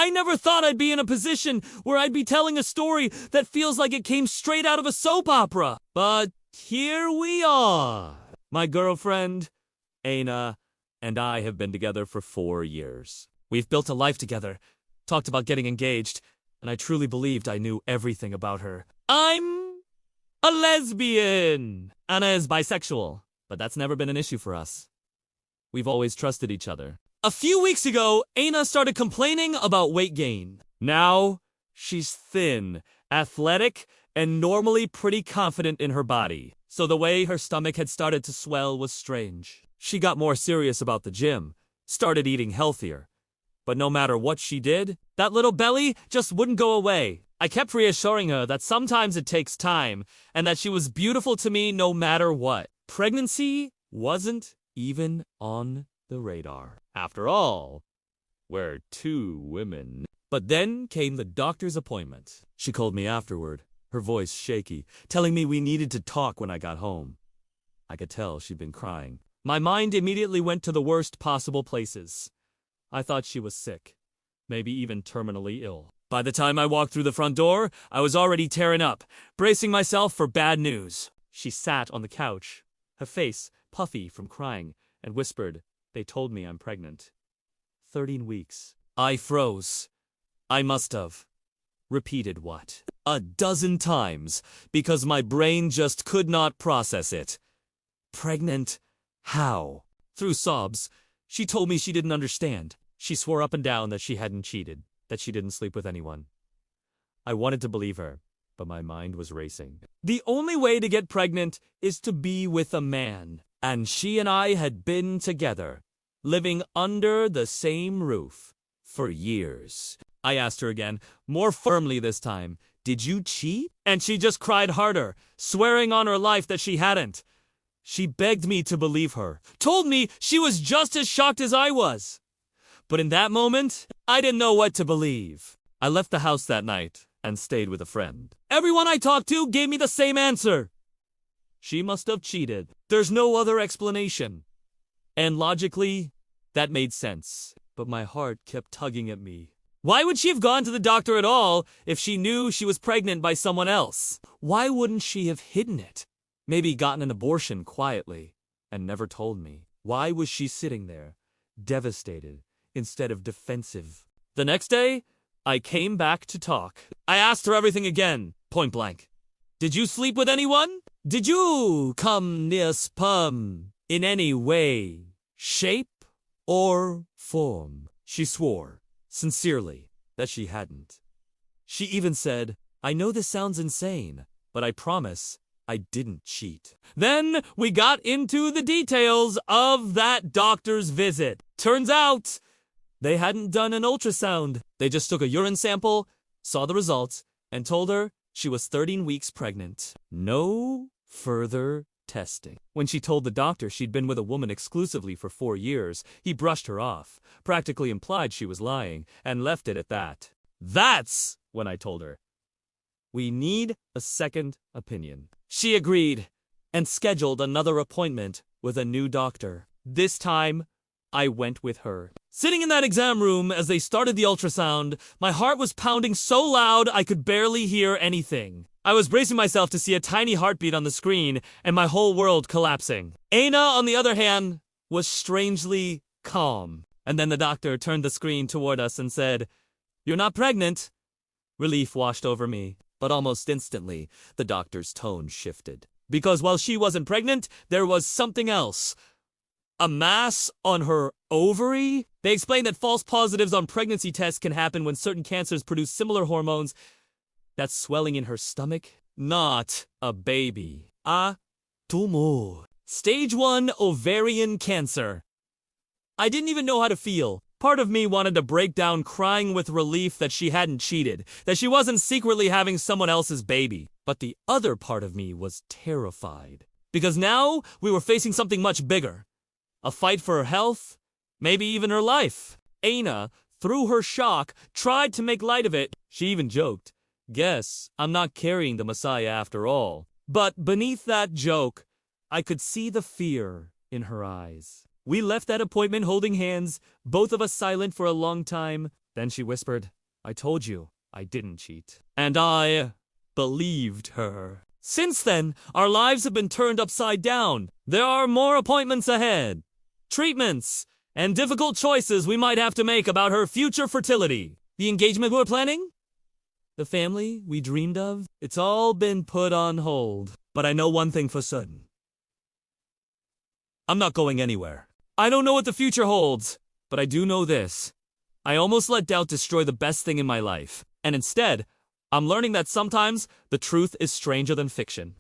I never thought I'd be in a position where I'd be telling a story that feels like it came straight out of a soap opera. But here we are. My girlfriend, Aina, and I have been together for 4 years. We've built a life together, talked about getting engaged, and I truly believed I knew everything about her. I'm a lesbian. Anna is bisexual, but that's never been an issue for us. We've always trusted each other. A few weeks ago, Aina started complaining about weight gain. Now, she's thin, athletic, and normally pretty confident in her body. So the way her stomach had started to swell was strange. She got more serious about the gym, started eating healthier. But no matter what she did, that little belly just wouldn't go away. I kept reassuring her that sometimes it takes time, and that she was beautiful to me no matter what. Pregnancy wasn't even on the radar. After all, we're 2 women. But then came the doctor's appointment. She called me afterward, her voice shaky, telling me we needed to talk when I got home. I could tell she'd been crying. My mind immediately went to the worst possible places. I thought she was sick, maybe even terminally ill. By the time I walked through the front door, I was already tearing up, bracing myself for bad news. She sat on the couch, her face puffy from crying, and whispered, "They told me I'm pregnant." 13 weeks. I froze. I must have repeated what? A dozen times, because my brain just could not process it. Pregnant? How? Through sobs, she told me she didn't understand. She swore up and down that she hadn't cheated, that she didn't sleep with anyone. I wanted to believe her, but my mind was racing. The only way to get pregnant is to be with a man, and she and I had been together, living under the same roof, for years. I asked her again, more firmly this time, "Did you cheat?" And she just cried harder, swearing on her life that she hadn't. She begged me to believe her, told me she was just as shocked as I was. But in that moment, I didn't know what to believe. I left the house that night and stayed with a friend. Everyone I talked to gave me the same answer. She must have cheated. There's no other explanation. And logically, that made sense. But my heart kept tugging at me. Why would she have gone to the doctor at all if she knew she was pregnant by someone else? Why wouldn't she have hidden it? Maybe gotten an abortion quietly and never told me. Why was she sitting there, devastated, instead of defensive? The next day, I came back to talk. I asked her everything again, point blank. Did you sleep with anyone? Did you come near sperm in any way, shape, or form? She swore, sincerely, that she hadn't. She even said, "I know this sounds insane, but I promise I didn't cheat." Then we got into the details of that doctor's visit. Turns out, they hadn't done an ultrasound. They just took a urine sample, saw the results, and told her she was 13 weeks pregnant. No further testing. When she told the doctor she'd been with a woman exclusively for 4 years, he brushed her off, practically implied she was lying, and left it at that. That's when I told her, "We need a second opinion." She agreed and scheduled another appointment with a new doctor. This time, I went with her. Sitting in that exam room as they started the ultrasound, my heart was pounding so loud I could barely hear anything. I was bracing myself to see a tiny heartbeat on the screen and my whole world collapsing. Aina, on the other hand, was strangely calm. And then the doctor turned the screen toward us and said, "You're not pregnant." Relief washed over me, but almost instantly, the doctor's tone shifted. Because while she wasn't pregnant, there was something else. A mass on her ovary? They explained that false positives on pregnancy tests can happen when certain cancers produce similar hormones. That swelling in her stomach? Not a baby. A tumor. Stage 1 ovarian cancer. I didn't even know how to feel. Part of me wanted to break down crying with relief that she hadn't cheated, that she wasn't secretly having someone else's baby. But the other part of me was terrified. Because now we were facing something much bigger. A fight for her health, maybe even her life. Aina, through her shock, tried to make light of it. She even joked, "Guess I'm not carrying the Messiah after all." But beneath that joke, I could see the fear in her eyes. We left that appointment holding hands, both of us silent for a long time. Then she whispered, "I told you I didn't cheat." And I believed her. Since then, our lives have been turned upside down. There are more appointments ahead, treatments, and difficult choices we might have to make about her future fertility. The engagement we're planning? The family we dreamed of? It's all been put on hold. But I know one thing for certain. I'm not going anywhere. I don't know what the future holds, but I do know this. I almost let doubt destroy the best thing in my life. And instead, I'm learning that sometimes the truth is stranger than fiction.